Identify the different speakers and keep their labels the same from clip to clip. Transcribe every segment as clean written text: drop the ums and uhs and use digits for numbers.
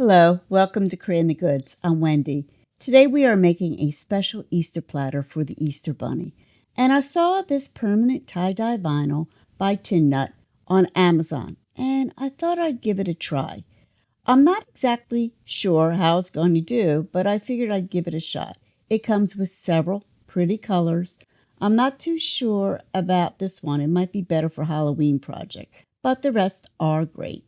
Speaker 1: Hello, welcome to Creating the Goods. I'm Wendy. Today we are making a special Easter platter for the Easter Bunny. And I saw this permanent tie-dye vinyl by Tintnut on Amazon, and I thought I'd give it a try. I'm not exactly sure how it's going to do, but I figured I'd give it a shot. It comes with several pretty colors. I'm not too sure about this one. It might be better for Halloween project, but the rest are great.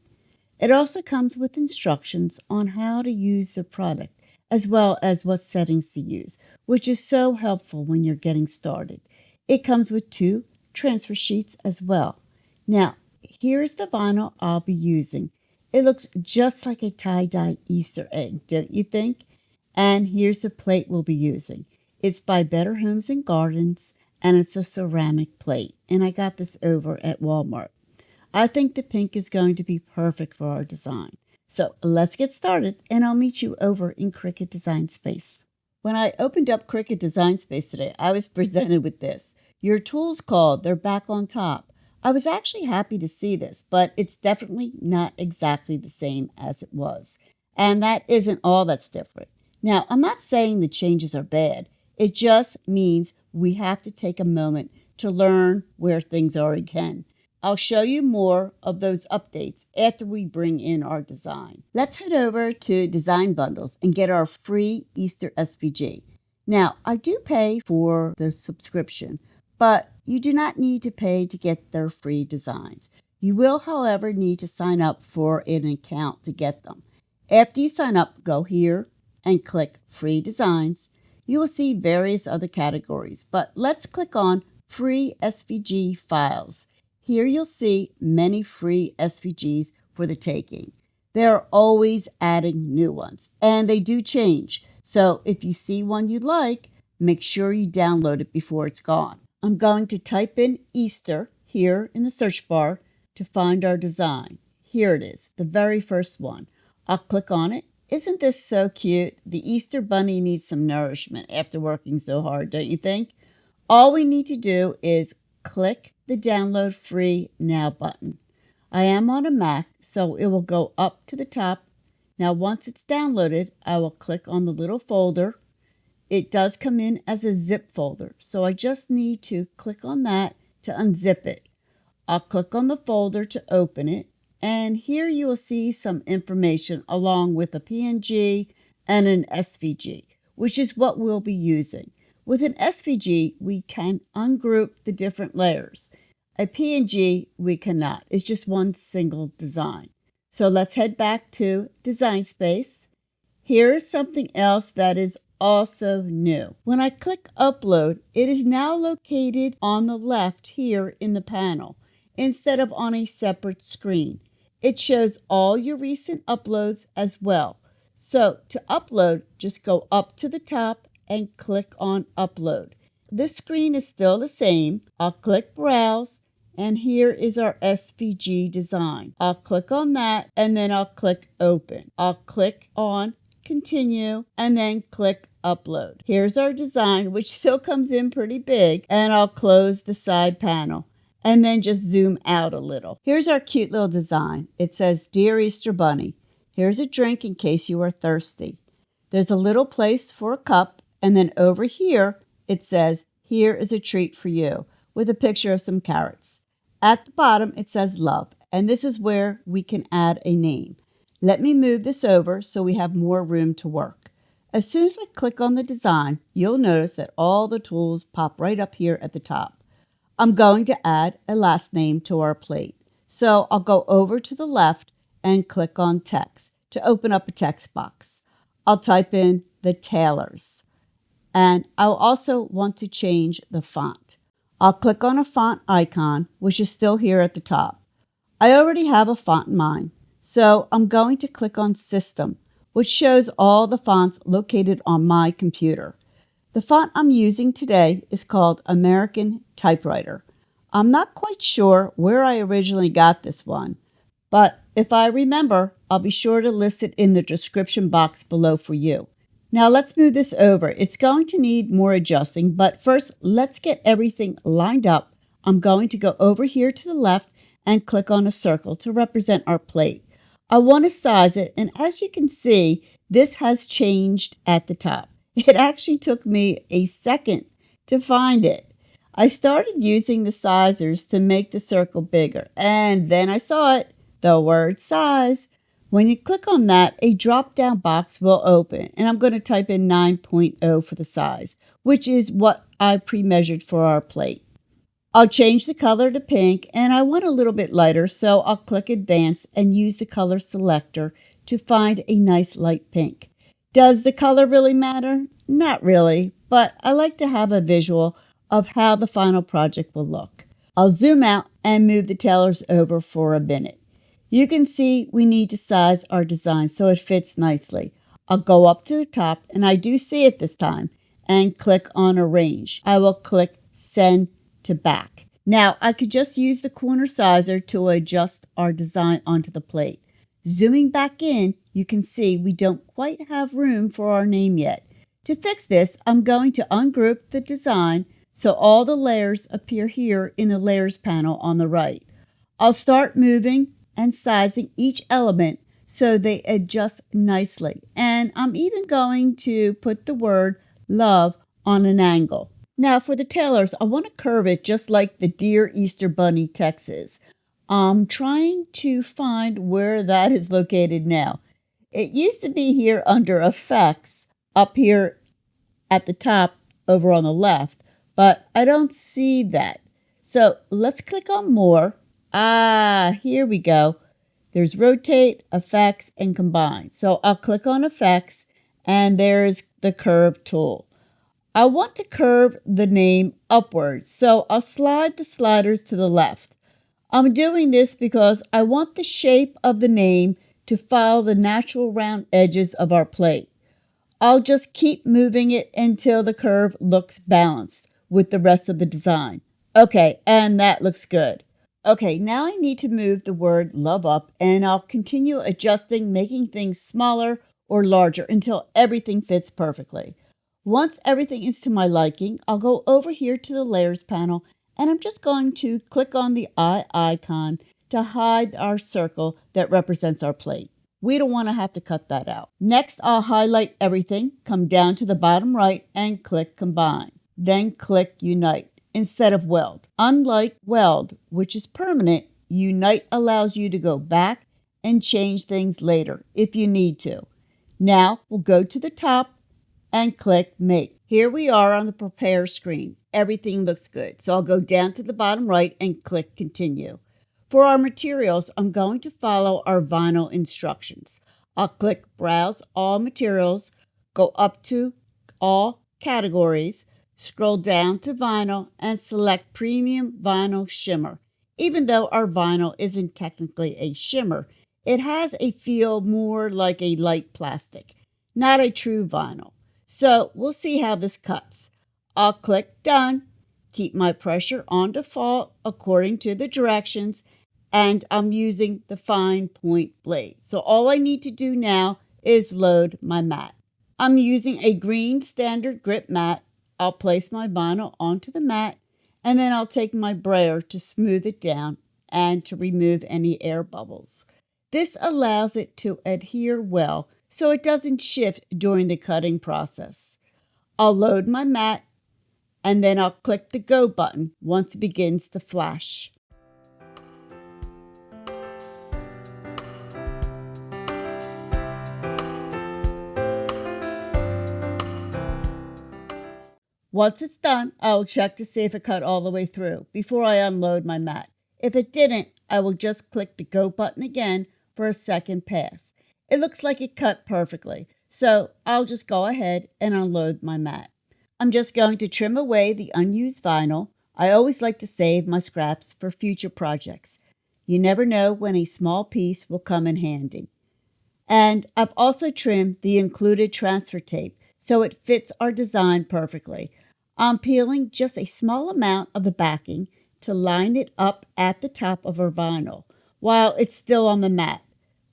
Speaker 1: It also comes with instructions on how to use the product, as well as what settings to use, which is so helpful when you're getting started. It comes with 2 transfer sheets as well. Now, here's the vinyl I'll be using. It looks just like a tie-dye Easter egg, don't you think? And here's the plate we'll be using. It's by Better Homes and Gardens, and it's a ceramic plate. And I got this over at Walmart. I think the pink is going to be perfect for our design. So let's get started, and I'll meet you over in Cricut Design Space. When I opened up Cricut Design Space today, I was presented with this. Your tool's called, they're back on top. I was actually happy to see this, but it's definitely not exactly the same as it was. And that isn't all that's different. Now, I'm not saying the changes are bad. It just means we have to take a moment to learn where things are again. I'll show you more of those updates after we bring in our design. Let's head over to Design Bundles and get our free Easter SVG. Now, I do pay for the subscription, but you do not need to pay to get their free designs. You will, however, need to sign up for an account to get them. After you sign up, go here and click Free Designs. You will see various other categories, but let's click on Free SVG Files. Here you'll see many free SVGs for the taking. They're always adding new ones, and they do change. So if you see one you like, make sure you download it before it's gone. I'm going to type in Easter here in the search bar to find our design. Here it is, the very first one. I'll click on it. Isn't this so cute? The Easter Bunny needs some nourishment after working so hard, don't you think? All we need to do is click the Download Free Now button. I am on a Mac, so it will go up to the top. Now, once it's downloaded, I will click on the little folder. It does come in as a zip folder, so I just need to click on that to unzip it. I'll click on the folder to open it, and here you will see some information along with a PNG and an SVG, which is what we'll be using. With an SVG, we can ungroup the different layers. A PNG, we cannot. It's just one single design. So let's head back to Design Space. Here is something else that is also new. When I click Upload, it is now located on the left here in the panel, instead of on a separate screen. It shows all your recent uploads as well. So to upload, just go up to the top and click on Upload. This screen is still the same. I'll click Browse, and here is our SVG design. I'll click on that, and then I'll click Open. I'll click on Continue, and then click Upload. Here's our design, which still comes in pretty big, and I'll close the side panel and then just zoom out a little. Here's our cute little design. It says, Dear Easter Bunny, here's a drink in case you are thirsty. There's a little place for a cup, and then over here, it says, Here is a treat for you, with a picture of some carrots. At the bottom, it says love, and this is where we can add a name. Let me move this over so we have more room to work. As soon as I click on the design, you'll notice that all the tools pop right up here at the top. I'm going to add a last name to our plate. So I'll go over to the left and click on text to open up a text box. I'll type in the Taylors. And I'll also want to change the font. I'll click on a font icon, which is still here at the top. I already have a font in mind, so I'm going to click on System, which shows all the fonts located on my computer. The font I'm using today is called American Typewriter. I'm not quite sure where I originally got this one, but if I remember, I'll be sure to list it in the description box below for you. Now let's move this over. It's going to need more adjusting, but first let's get everything lined up. I'm going to go over here to the left and click on a circle to represent our plate. I want to size it, and as you can see, this has changed at the top. It actually took me a second to find it. I started using the sizers to make the circle bigger, and then I saw it, the word size. When you click on that, a drop-down box will open, and I'm going to type in 9.0 for the size, which is what I pre-measured for our plate. I'll change the color to pink, and I want a little bit lighter, so I'll click Advanced and use the color selector to find a nice light pink. Does the color really matter? Not really, but I like to have a visual of how the final project will look. I'll zoom out and move the tailors over for a minute. You can see we need to size our design so it fits nicely. I'll go up to the top, and I do see it this time, and click on Arrange. I will click Send to Back. Now, I could just use the corner sizer to adjust our design onto the plate. Zooming back in, you can see we don't quite have room for our name yet. To fix this, I'm going to ungroup the design so all the layers appear here in the Layers panel on the right. I'll start moving and sizing each element so they adjust nicely. And I'm even going to put the word love on an angle. Now for the tailors, I want to curve it just like the Dear Easter Bunny text is. I'm trying to find where that is located now. It used to be here under Effects, up here at the top over on the left, but I don't see that. So let's click on More. Here we go. There's Rotate, Effects, and Combine. So I'll click on Effects, and there's the Curve tool. I want to curve the name upwards, so I'll slide the sliders to the left. I'm doing this because I want the shape of the name to follow the natural round edges of our plate. I'll just keep moving it until the curve looks balanced with the rest of the design. Okay, and that looks good. Okay, now I need to move the word love up, and I'll continue adjusting, making things smaller or larger until everything fits perfectly. Once everything is to my liking, I'll go over here to the Layers panel, and I'm just going to click on the eye icon to hide our circle that represents our plate. We don't want to have to cut that out. Next, I'll highlight everything, come down to the bottom right, and click Combine. Then click Unite instead of Weld. Unlike Weld, which is permanent, Unite allows you to go back and change things later if you need to. Now, we'll go to the top and click Make. Here we are on the Prepare screen. Everything looks good. So I'll go down to the bottom right and click Continue. For our materials, I'm going to follow our vinyl instructions. I'll click Browse All Materials, go up to All Categories, scroll down to Vinyl, and select Premium Vinyl Shimmer. Even though our vinyl isn't technically a shimmer, it has a feel more like a light plastic, not a true vinyl. So we'll see how this cuts. I'll click Done, keep my pressure on default according to the directions, and I'm using the fine point blade. So all I need to do now is load my mat. I'm using a green standard grip mat. I'll place my vinyl onto the mat, and then I'll take my brayer to smooth it down and to remove any air bubbles. This allows it to adhere well so it doesn't shift during the cutting process. I'll load my mat, and then I'll click the Go button once it begins to flash. Once it's done, I will check to see if it cut all the way through before I unload my mat. If it didn't, I will just click the Go button again for a second pass. It looks like it cut perfectly, so I'll just go ahead and unload my mat. I'm just going to trim away the unused vinyl. I always like to save my scraps for future projects. You never know when a small piece will come in handy. And I've also trimmed the included transfer tape so it fits our design perfectly. I'm peeling just a small amount of the backing to line it up at the top of our vinyl while it's still on the mat.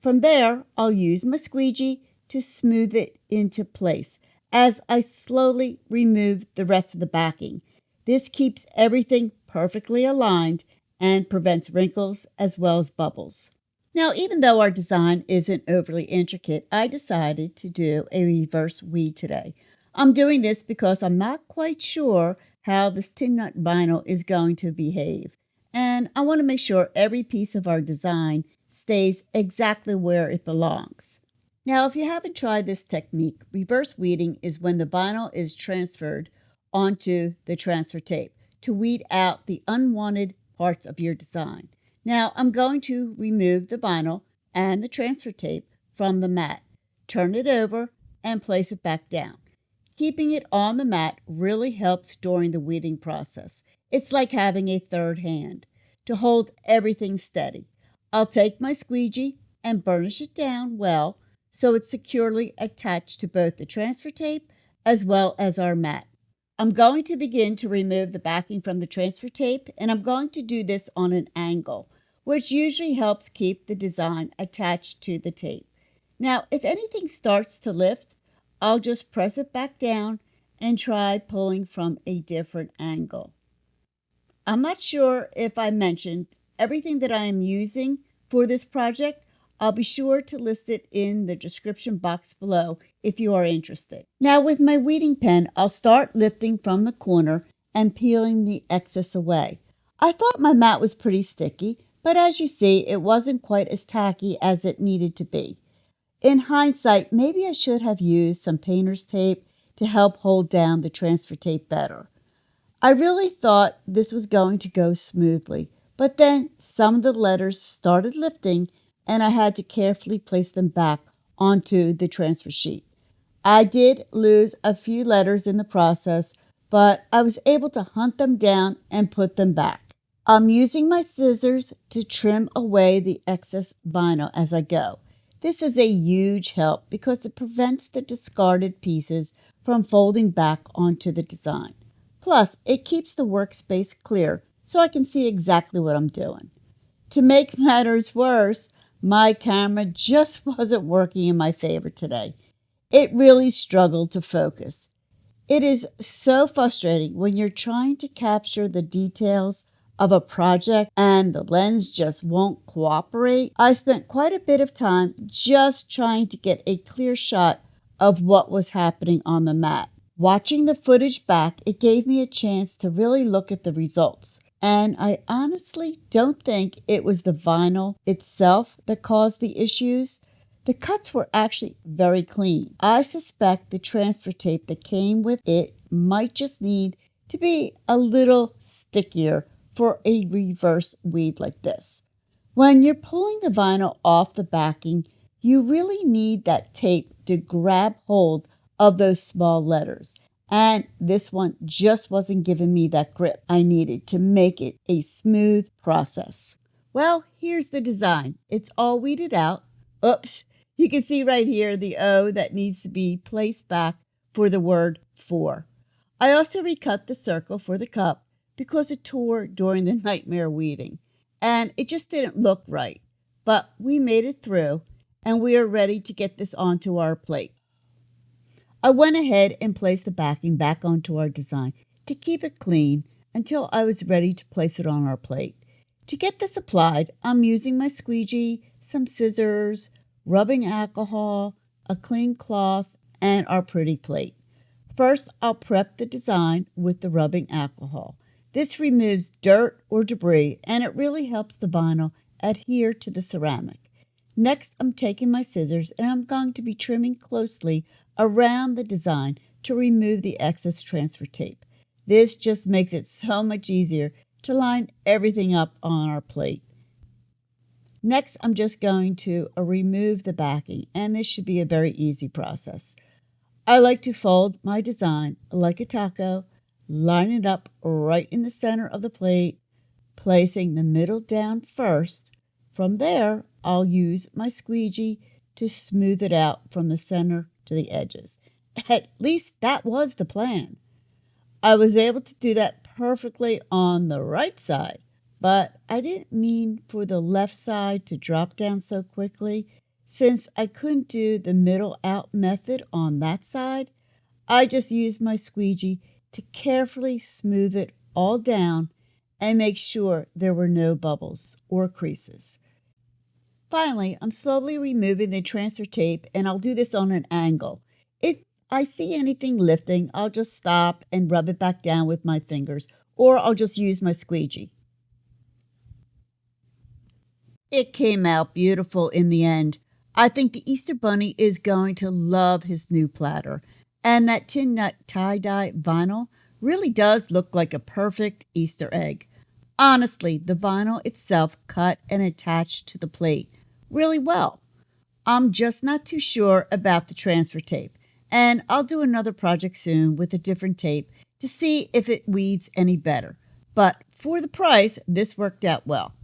Speaker 1: From there, I'll use my squeegee to smooth it into place as I slowly remove the rest of the backing. This keeps everything perfectly aligned and prevents wrinkles as well as bubbles. Now, even though our design isn't overly intricate, I decided to do a reverse weed today. I'm doing this because I'm not quite sure how this Tintnut vinyl is going to behave. And I want to make sure every piece of our design stays exactly where it belongs. Now, if you haven't tried this technique, reverse weeding is when the vinyl is transferred onto the transfer tape to weed out the unwanted parts of your design. Now, I'm going to remove the vinyl and the transfer tape from the mat, turn it over, and place it back down. Keeping it on the mat really helps during the weeding process. It's like having a third hand to hold everything steady. I'll take my squeegee and burnish it down well so it's securely attached to both the transfer tape as well as our mat. I'm going to begin to remove the backing from the transfer tape, and I'm going to do this on an angle, which usually helps keep the design attached to the tape. Now, if anything starts to lift, I'll just press it back down and try pulling from a different angle. I'm not sure if I mentioned everything that I am using for this project. I'll be sure to list it in the description box below if you are interested. Now with my weeding pen, I'll start lifting from the corner and peeling the excess away. I thought my mat was pretty sticky, but as you see, it wasn't quite as tacky as it needed to be. In hindsight, maybe I should have used some painter's tape to help hold down the transfer tape better. I really thought this was going to go smoothly, but then some of the letters started lifting and I had to carefully place them back onto the transfer sheet. I did lose a few letters in the process, but I was able to hunt them down and put them back. I'm using my scissors to trim away the excess vinyl as I go. This is a huge help because it prevents the discarded pieces from folding back onto the design. Plus, it keeps the workspace clear so I can see exactly what I'm doing. To make matters worse, my camera just wasn't working in my favor today. It really struggled to focus. It is so frustrating when you're trying to capture the details of a project and the lens just won't cooperate. I spent quite a bit of time just trying to get a clear shot of what was happening on the mat. Watching the footage back, it gave me a chance to really look at the results. And I honestly don't think it was the vinyl itself that caused the issues. The cuts were actually very clean. I suspect the transfer tape that came with it might just need to be a little stickier for a reverse weed like this. When you're pulling the vinyl off the backing, you really need that tape to grab hold of those small letters. And this one just wasn't giving me that grip I needed to make it a smooth process. Well, here's the design. It's all weeded out. Oops, you can see right here the O that needs to be placed back for the word for. I also recut the circle for the cup because it tore during the nightmare weeding. And it just didn't look right. But we made it through, and we are ready to get this onto our plate. I went ahead and placed the backing back onto our design to keep it clean until I was ready to place it on our plate. To get this applied, I'm using my squeegee, some scissors, rubbing alcohol, a clean cloth, and our pretty plate. First, I'll prep the design with the rubbing alcohol. This removes dirt or debris, and it really helps the vinyl adhere to the ceramic. Next, I'm taking my scissors and I'm going to be trimming closely around the design to remove the excess transfer tape. This just makes it so much easier to line everything up on our plate. Next, I'm just going to remove the backing, and this should be a very easy process. I like to fold my design like a taco, line it up right in the center of the plate, placing the middle down first. From there, I'll use my squeegee to smooth it out from the center to the edges. At least that was the plan. I was able to do that perfectly on the right side, but I didn't mean for the left side to drop down so quickly. Since I couldn't do the middle out method on that side, I just used my squeegee to carefully smooth it all down and make sure there were no bubbles or creases. Finally, I'm slowly removing the transfer tape, and I'll do this on an angle. If I see anything lifting, I'll just stop and rub it back down with my fingers, or I'll just use my squeegee. It came out beautiful in the end. I think the Easter Bunny is going to love his new platter. And that Tintnut tie-dye vinyl really does look like a perfect Easter egg. Honestly, the vinyl itself cut and attached to the plate really well. I'm just not too sure about the transfer tape, and I'll do another project soon with a different tape to see if it weeds any better. But for the price, this worked out well.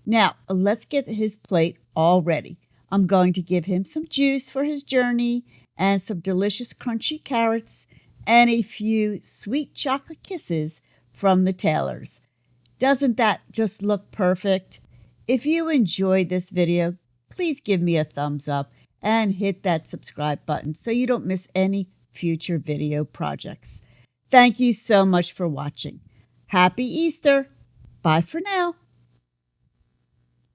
Speaker 1: Now, let's get his plate all ready. I'm going to give him some juice for his journey and some delicious crunchy carrots and a few sweet chocolate kisses from the Taylors. Doesn't that just look perfect? If you enjoyed this video, please give me a thumbs up and hit that subscribe button so you don't miss any future video projects. Thank you so much for watching. Happy Easter! Bye for now.